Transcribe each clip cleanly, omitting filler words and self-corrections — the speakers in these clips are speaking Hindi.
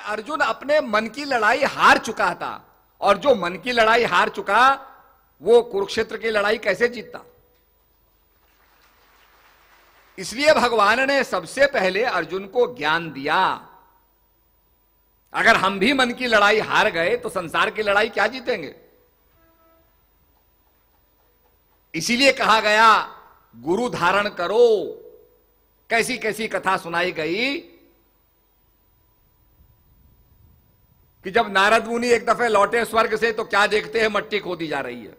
अर्जुन अपने मन की लड़ाई हार चुका था, और जो मन की लड़ाई हार चुका वो कुरुक्षेत्र की लड़ाई कैसे जीतता। इसलिए भगवान ने सबसे पहले अर्जुन को ज्ञान दिया। अगर हम भी मन की लड़ाई हार गए तो संसार की लड़ाई क्या जीतेंगे। इसीलिए कहा गया गुरु धारण करो। कैसी कैसी कथा सुनाई गई कि जब नारद मुनि एक दफे लौटे स्वर्ग से तो क्या देखते हैं, मट्टी खोदी जा रही है।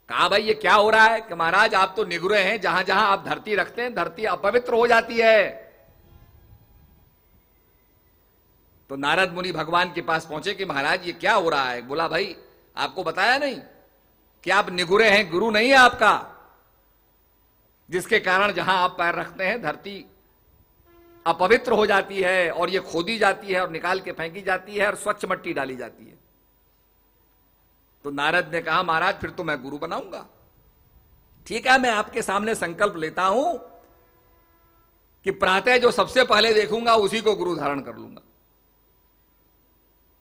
कहा भाई ये क्या हो रहा है। कि महाराज आप तो निगुरे हैं, जहां जहां आप धरती रखते हैं धरती अपवित्र हो जाती है। तो नारद मुनि भगवान के पास पहुंचे कि महाराज ये क्या हो रहा है। बोला भाई आपको बताया नहीं कि आप निगुरे हैं, गुरु नहीं है आपका, जिसके कारण जहां आप पैर रखते हैं धरती अपवित्र हो जाती है और ये खोदी जाती है और निकाल के फेंकी जाती है और स्वच्छ मिट्टी डाली जाती है। तो नारद ने कहा महाराज फिर तो मैं गुरु बनाऊंगा। ठीक है, मैं आपके सामने संकल्प लेता हूं कि प्रातः जो सबसे पहले देखूंगा उसी को गुरु धारण कर लूंगा।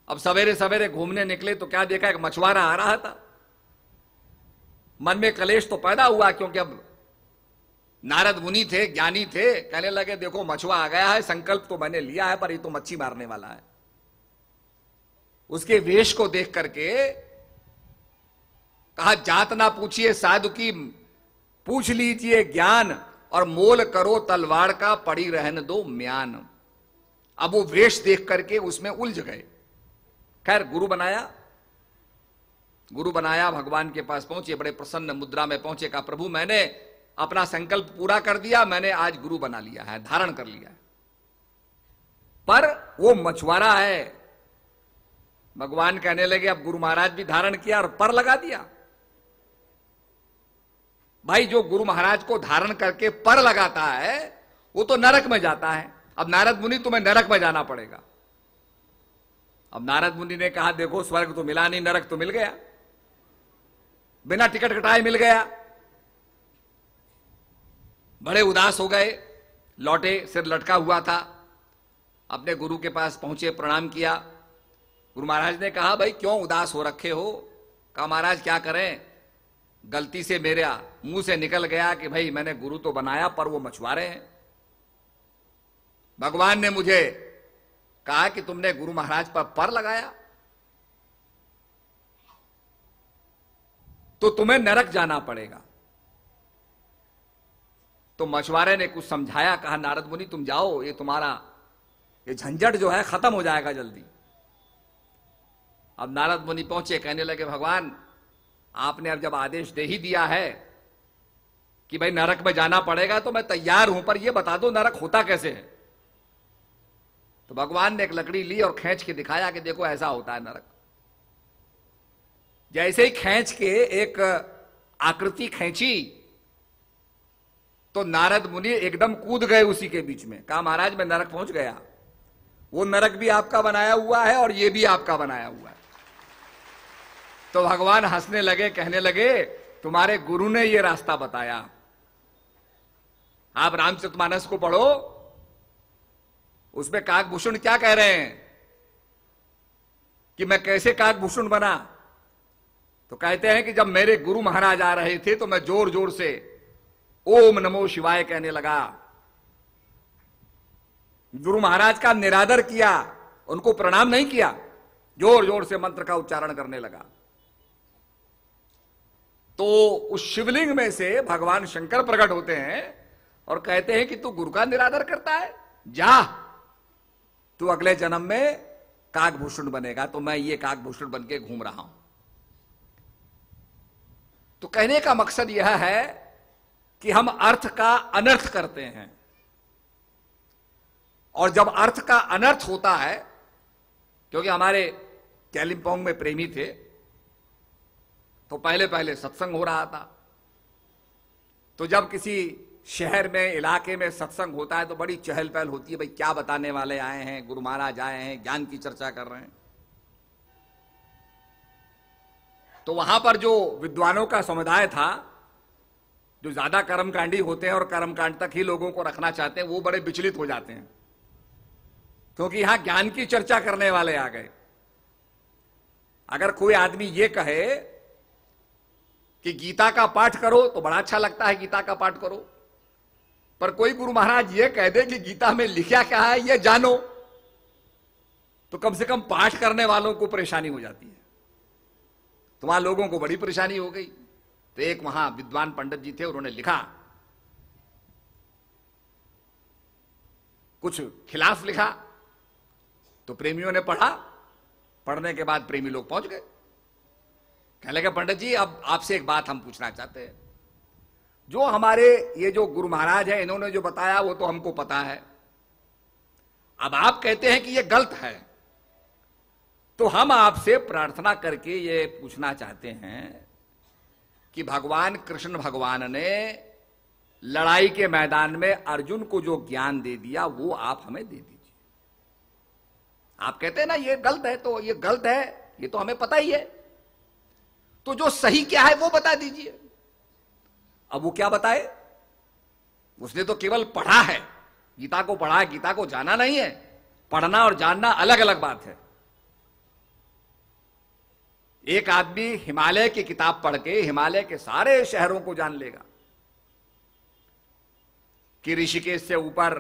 अब सवेरे सवेरे घूमने निकले तो क्या देखा, एक मछुआरा आ रहा था। मन में कलेश तो पैदा हुआ, क्योंकि अब नारद मुनि थे, ज्ञानी थे। कहने लगे देखो मछुआ आ गया है, संकल्प तो मैंने लिया है पर ये तो मच्छी मारने वाला है। उसके वेश को देख करके कहा जात ना पूछिए साधु की, पूछ लीजिए ज्ञान, और मोल करो तलवार का पड़ी रहने दो म्यान। अब वो वेश देख करके उसमें उलझ गए। खैर गुरु बनाया, गुरु बनाया, भगवान के पास पहुंचे, बड़े प्रसन्न मुद्रा में पहुंचे। कहा प्रभु मैंने अपना संकल्प पूरा कर दिया, मैंने आज गुरु बना लिया है, धारण कर लिया है। पर वो मछुआरा है। भगवान कहने लगे अब गुरु महाराज भी धारण किया और पर लगा दिया। भाई जो गुरु महाराज को धारण करके पर लगाता है वो तो नरक में जाता है। अब नारद मुनि तुम्हें नरक में जाना पड़ेगा। अब नारद मुनि ने कहा देखो स्वर्ग तो मिला नहीं, नरक तो मिल गया, बिना टिकट कटाए मिल गया। बड़े उदास हो गए, लौटे, सिर लटका हुआ था। अपने गुरु के पास पहुंचे, प्रणाम किया। गुरु महाराज ने कहा भाई क्यों उदास हो रखे हो। कहा महाराज क्या करें, गलती से मेरे मुंह से निकल गया कि भाई मैंने गुरु तो बनाया पर वो मछुआरे हैं। भगवान ने मुझे कहा कि तुमने गुरु महाराज पर लगाया तो तुम्हें नरक जाना पड़ेगा। तो मछुआरे ने कुछ समझाया, कहा नारद मुनि तुम जाओ, ये तुम्हारा ये झंझट जो है खत्म हो जाएगा जल्दी। अब नारद मुनि पहुंचे, कहने लगे भगवान आपने अब जब आदेश दे ही दिया है कि भाई नरक में जाना पड़ेगा तो मैं तैयार हूं, पर यह बता दो नरक होता कैसे है। तो भगवान ने एक लकड़ी ली और खींच के दिखाया कि देखो ऐसा होता है नरक। जैसे ही खींच के एक आकृति खींची तो नारद मुनि एकदम कूद गए उसी के बीच में। कहा महाराज मैं नरक पहुंच गया, वो नरक भी आपका बनाया हुआ है और ये भी आपका बनाया हुआ है। तो भगवान हंसने लगे, कहने लगे तुम्हारे गुरु ने ये रास्ता बताया। आप रामचरितमानस को पढ़ो, उसमें काकभूषण क्या कह रहे हैं कि मैं कैसे काकभूषण बना। तो कहते हैं कि जब मेरे गुरु महाराज आ रहे थे तो मैं जोर जोर से ओम नमो शिवाय कहने लगा। गुरु महाराज का निरादर किया, उनको प्रणाम नहीं किया, जोर जोर से मंत्र का उच्चारण करने लगा। तो उस शिवलिंग में से भगवान शंकर प्रकट होते हैं और कहते हैं कि तू गुरु का निरादर करता है, जा तू अगले जन्म में काकभूषण बनेगा। तो मैं ये काकभूषण बन के घूम रहा हूं। तो कहने का मकसद यह है कि हम अर्थ का अनर्थ करते हैं, और जब अर्थ का अनर्थ होता है, क्योंकि हमारे कालिम्पोंग में प्रेमी थे तो पहले पहले सत्संग हो रहा था। तो जब किसी शहर में इलाके में सत्संग होता है तो बड़ी चहल पहल होती है, भाई क्या बताने वाले आए हैं, गुरु महाराज आए हैं, ज्ञान की चर्चा कर रहे हैं। तो वहां पर जो विद्वानों का समुदाय था, जो ज्यादा कर्मकांडी होते हैं और कर्मकांड तक ही लोगों को रखना चाहते हैं, वो बड़े विचलित हो जाते हैं। क्योंकि यहां ज्ञान की चर्चा करने वाले आ गए। अगर कोई आदमी ये कहे कि गीता का पाठ करो तो बड़ा अच्छा लगता है, गीता का पाठ करो, पर कोई गुरु महाराज ये कह दे कि गीता में लिखा क्या है ये जानो, तो कम से कम पाठ करने वालों को परेशानी हो जाती है। तो वहां लोगों को बड़ी परेशानी हो गई। तो एक वहां विद्वान पंडित जी थे, उन्होंने लिखा, कुछ खिलाफ लिखा, तो प्रेमियों ने पढ़ा। पढ़ने के बाद प्रेमी लोग पहुंच गए, कहने लगे पंडित जी अब आपसे एक बात हम पूछना चाहते हैं। जो हमारे ये जो गुरु महाराज है इन्होंने जो बताया वो तो हमको पता है, अब आप कहते हैं कि ये गलत है, तो हम आपसे प्रार्थना करके ये पूछना चाहते हैं कि भगवान कृष्ण भगवान ने लड़ाई के मैदान में अर्जुन को जो ज्ञान दे दिया वो आप हमें दे दीजिए। आप कहते हैं ना ये गलत है, तो ये गलत है ये तो हमें पता ही है, तो जो सही क्या है वो बता दीजिए। अब वो क्या बताए? उसने तो केवल पढ़ा है, गीता को पढ़ा है, गीता को जाना नहीं है। पढ़ना और जानना अलग अलग बात है। एक आदमी हिमालय की किताब पढ़ के हिमालय के सारे शहरों को जान लेगा कि ऋषिकेश से ऊपर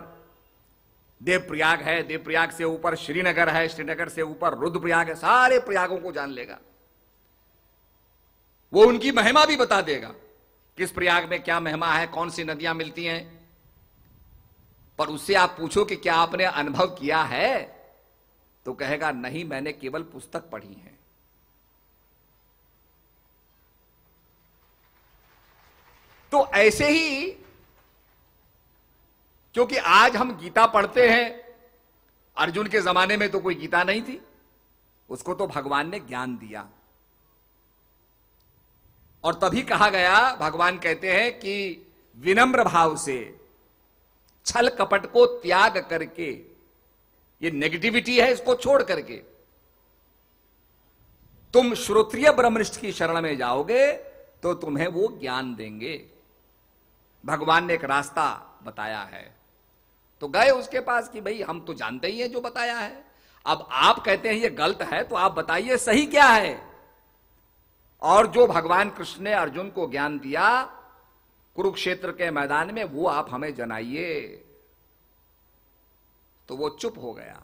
देवप्रयाग है, देवप्रयाग से ऊपर श्रीनगर है, श्रीनगर से ऊपर रुद्रप्रयाग है, सारे प्रयागों को जान लेगा। वो उनकी महिमा भी बता देगा, किस प्रयाग में क्या महिमा है, कौन सी नदियां मिलती हैं। पर उससे आप पूछो कि क्या आपने अनुभव किया है, तो कहेगा नहीं, मैंने केवल पुस्तक पढ़ी है। तो ऐसे ही, क्योंकि आज हम गीता पढ़ते हैं, अर्जुन के जमाने में तो कोई गीता नहीं थी, उसको तो भगवान ने ज्ञान दिया। और तभी कहा गया, भगवान कहते हैं कि विनम्र भाव से छल कपट को त्याग करके, ये नेगेटिविटी है इसको छोड़ करके तुम श्रोत्रिय ब्रह्मनिष्ठ की शरण में जाओगे तो तुम्हें वो ज्ञान देंगे। भगवान ने एक रास्ता बताया है। तो गए उसके पास कि भाई हम तो जानते ही हैं जो बताया है, अब आप कहते हैं ये गलत है, तो आप बताइए सही क्या है। और जो भगवान कृष्ण ने अर्जुन को ज्ञान दिया कुरुक्षेत्र के मैदान में, वो आप हमें जनाइए। तो वो चुप हो गया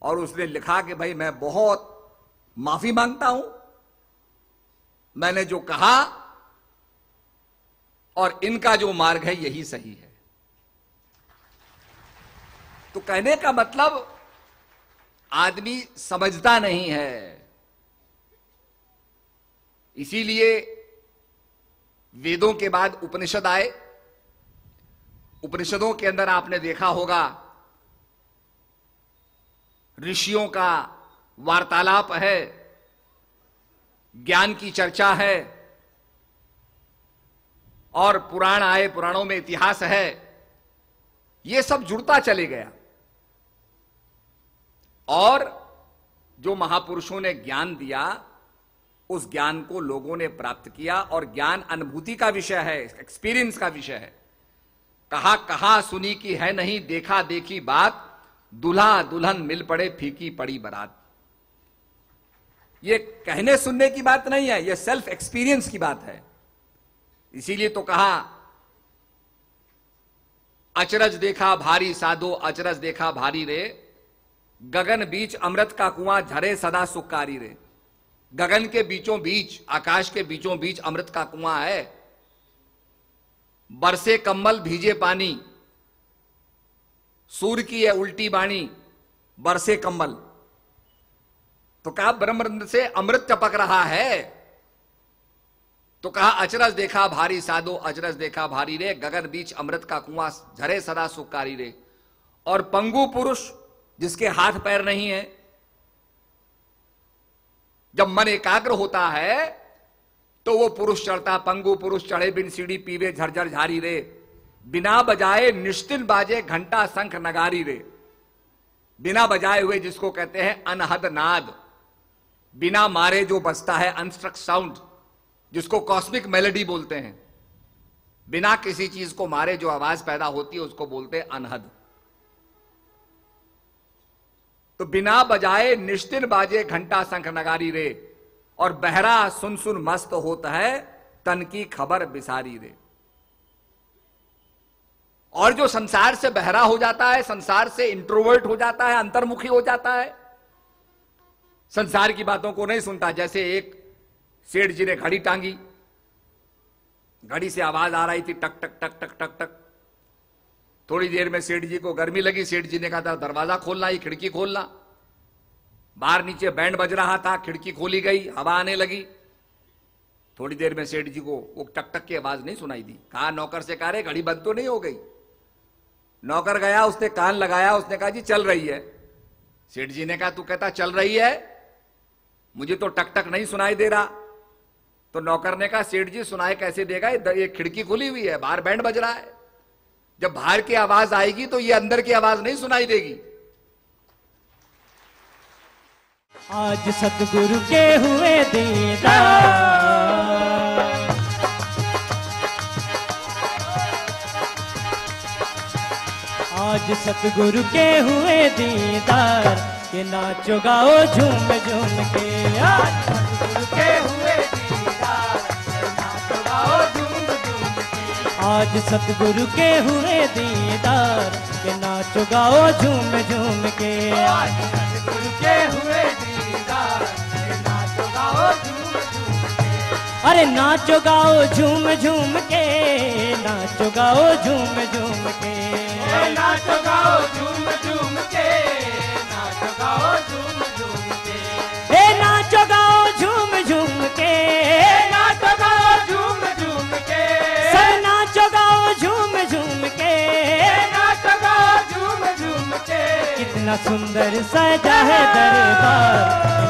और उसने लिखा कि भाई मैं बहुत माफी मांगता हूं, मैंने जो कहा और इनका जो मार्ग है यही सही है। तो कहने का मतलब आदमी समझता नहीं है। इसीलिए वेदों के बाद उपनिषद आए। उपनिषदों के अंदर आपने देखा होगा ऋषियों का वार्तालाप है, ज्ञान की चर्चा है, और पुराण आए, पुराणों में इतिहास है। यह सब जुड़ता चले गया और जो महापुरुषों ने ज्ञान दिया उस ज्ञान को लोगों ने प्राप्त किया। और ज्ञान अनुभूति का विषय है, एक्सपीरियंस का विषय है। कहा कहा सुनी की है नहीं, देखा देखी बात, दूल्हा दुल्हन मिल पड़े फीकी पड़ी बारात। ये कहने सुनने की बात नहीं है, यह सेल्फ एक्सपीरियंस की बात है। इसीलिए तो कहा अचरज देखा भारी साधो, अचरज देखा भारी रे, गगन बीच अमृत का कुआं झरे सदा सुखकारी रे। गगन के बीचों बीच, आकाश के बीचों बीच अमृत का कुआं है। बरसे कम्बल भीजे पानी, सूर्य की है उल्टी बाणी, बरसे कम्बल। तो कहा ब्रह्मरंध्र से अमृत टपक रहा है। तो कहा अचरज देखा भारी साधो, अचरज देखा भारी रे, गगन बीच अमृत का कुआं झरे सदा सुखकारी रे। और पंगु पुरुष जिसके हाथ पैर नहीं है, जब मन एकाग्र होता है तो वो पुरुष चढ़ता, पंगु पुरुष चढ़े बिन सीढ़ी पीवे झरझर झारी रे, बिना बजाए निश्चिल बाजे घंटा शंख नगारी रे। बिना बजाए हुए जिसको कहते हैं अनहद नाद, बिना मारे जो बजता है अनस्ट्रक साउंड, जिसको कॉस्मिक मेलोडी बोलते हैं। बिना किसी चीज को मारे जो आवाज पैदा होती है उसको बोलते हैं अनहद। तो बिना बजाए निश्चिन बाजे घंटा शंख नगारी रे, और बहरा सुन सुन मस्त होता है तन की खबर बिसारी रे। और जो संसार से बहरा हो जाता है, संसार से इंट्रोवर्ट हो जाता है, अंतर्मुखी हो जाता है, संसार की बातों को नहीं सुनता। जैसे एक सेठ जी ने घड़ी टांगी, घड़ी से आवाज आ रही थी टक टक टक टक टक टक। थोड़ी देर में सेठ जी को गर्मी लगी, सेठ जी ने कहा था दरवाजा खोलना, ये खिड़की खोलना। बाहर नीचे बैंड बज रहा था, खिड़की खोली गई, हवा आने लगी। थोड़ी देर में सेठ जी को वो टक टक की आवाज नहीं सुनाई दी। कहा नौकर से, कहा रे घड़ी बंद तो नहीं हो गई? नौकर गया, उसने कान लगाया, उसने कहा जी चल रही है। सेठ जी ने कहा तू कहता चल रही है, मुझे तो टक टक नहीं सुनाई दे रहा। तो नौकर ने कहा सेठ जी सुनाई कैसे देगा, ये खिड़की खुली हुई है, बाहर बैंड बज रहा है। जब बाहर की आवाज आएगी तो ये अंदर की आवाज नहीं सुनाई देगी। आज सतगुरु के हुए दीदार, आज सतगुरु के हुए दीदार, के नाचो गाओ झूम झूम के। आज सतगुरु के हुए दीदार, के नाचो गाओ झूम झूम के। आज सतगुरु के हुए दीदार, के नाचो गाओ झूम झूम के। आज सतगुरु के हुए दीदार, के नाचो गाओ झूम झूम के। अरे नाचो गाओ झूम झूम के, नाचो गाओ झूम झूम के, नाचो गाओ झूम झूम के, नाचो गाओ झूम झूम के। हे नाचो गाओ झूम झूम के, नाचो गाओ झूम झूम के। सब नाचो गाओ झूम झूम के, नाचो गाओ झूम झूम के। कितना सुंदर सजा है दरबार,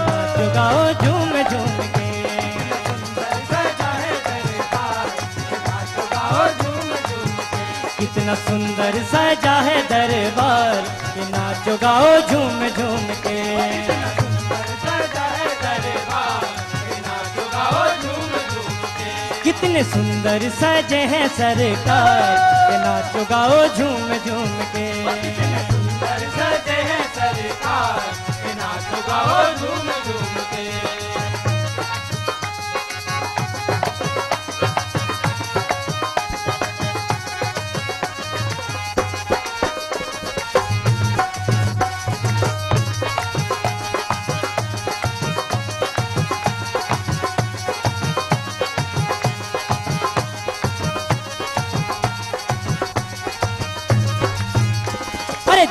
नाचो गाओ झूम झूम के। सुंदर सजा है दरबार, नाचो गाओ झूम झूम के। कितना सुंदर सजा है दरबार, के नाचो गाओ झूम झूम के। कितने सुंदर सजे हैं सरकार, के नाचो गाओ झूम झूम के। कितने सुंदर सजे हैं सरकार, के नाचो गाओ झूम झूम के।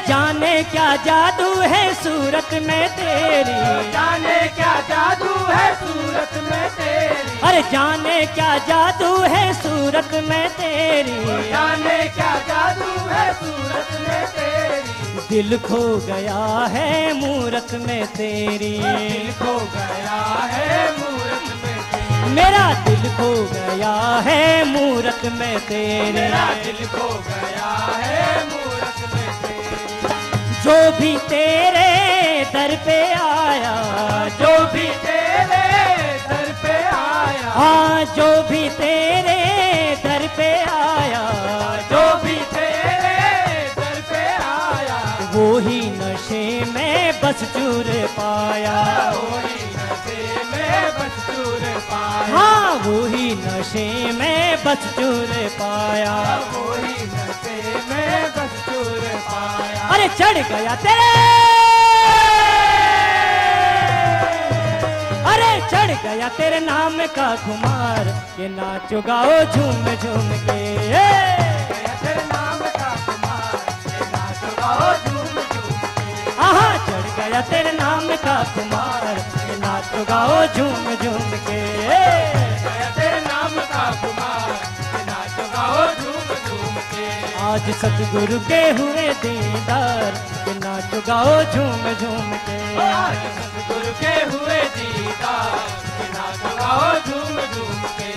जाने क्या जादू है सूरत में तेरी, जाने क्या जादू है सूरत में तेरी। अरे जाने क्या जादू है सूरत में तेरी, जाने क्या जादू है सूरत में तेरी। दिल खो गया है मूरत में तेरी, दिल खो गया है मूरत में तेरी। मेरा दिल खो गया है मूरत में तेरी, मेरा दिल खो गया है मूरत में तेरी। जो भी तेरे दर पे आया, जो भी तेरे दर पे आया, हाँ जो भी तेरे दर पे आया, जो भी तेरे दर पे आया, वो ही नशे में बस चूर पाया, वो ही नशे में बस चूर पाया। हाँ वो ही नशे में बस चूर पाया, वो ही नशे में बस चूर पाया। अरे चढ़ गया तेरे, अरे चढ़ गया तेरे नाम का खुमार, के नाचो गाओ झूम झूम के। तेरे नाम का खुमार, के नाचो गाओ झूम झूम के। आहा चढ़ गया तेरे नाम का खुमार, के नाचो गाओ झूम झूम के। तेरे नाम का खुमार, के नाचो गाओ झूम झूम के। आज सतगुरु के हुए दीदार, के नाचो गाओ झूम झूम के। आज सतगुरु के हुए दीदार, के नाचो गाओ झूम झूम के।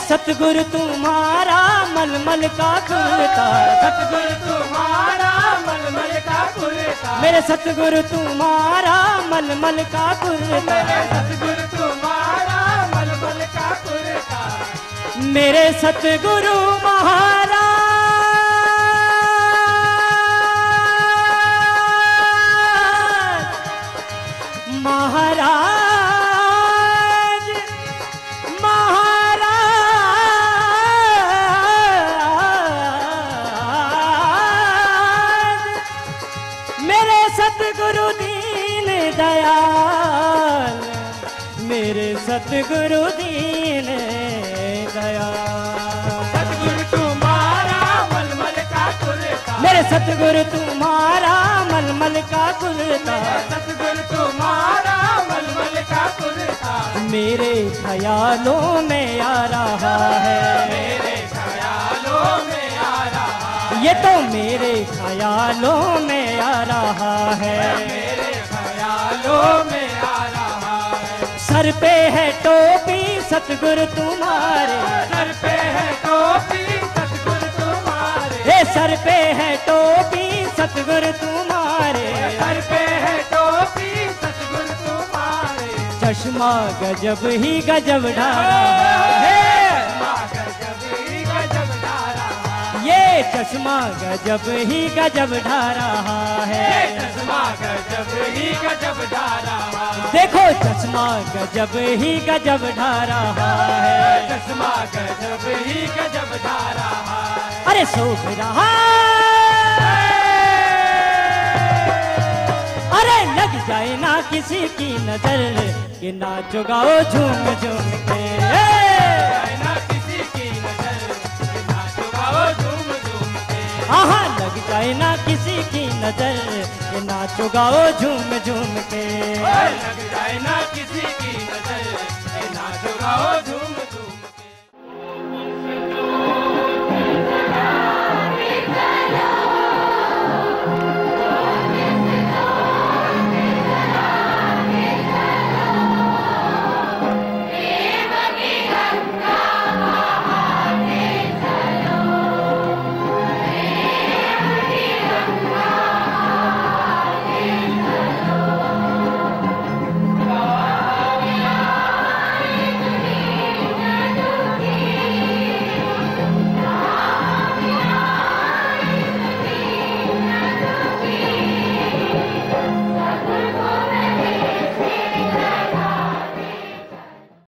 सतगुरु तुम्हारा मलमल का कुर्ता, सतगुरु तुम्हारा मलमल का कुर्ता, मेरे सतगुरु तुम्हारा मलमल का कुर्ता, मेरे सतगुरु तुम्हारा मलमल का कुर्ता, मेरे सतगुरु महाराज महाराज मेरे सतगुरु दीन दयाल, मेरे सतगुरु दीन दयाल, सतगुरु तुम्हारा मलमल का कुर्ता, मेरे सतगुरु तुम्हारा मलमल का कुर्ता, सतगुरु तुम्हारा मलमल का कुर्ता, मेरे ख्यालों में आ रहा है, मेरे ख्यालों में आ रहा, ये तो मेरे ख्यालों में आ रहा है, मेरे ख्यालों में आ रहा है, सर पे है टोपी सतगुरु तुम्हारे, सर पे है टोपी सतगुरु तुम्हारे, हे सर पे है टोपी सतगुरु तुम्हारे, सर पे है टोपी सतगुरु तुम्हारे, चश्मा गजब ही गजब ढा रहा है, माँ गजब ही गजब ढा रहा, ये चश्मा गजब ही गजब ढा रहा है, चश्मा गजब ही गजब ढा रहा, देखो चश्मा गजब ही गजब ढा रहा है, चश्मा गजब ही गजब ढा रहा, अरे शोभ रहा, अरे लग जाए ना किसी की नजर कि नाचो गाओ झूम झूम के, ना किसी की नजर, नाचो गाओ झूम झूम के, आहा लग जाए ना किसी की नजर कि नाचो गाओ झूम झूम के, लग जाए ना किसी की नजर, नाचो गाओ झूम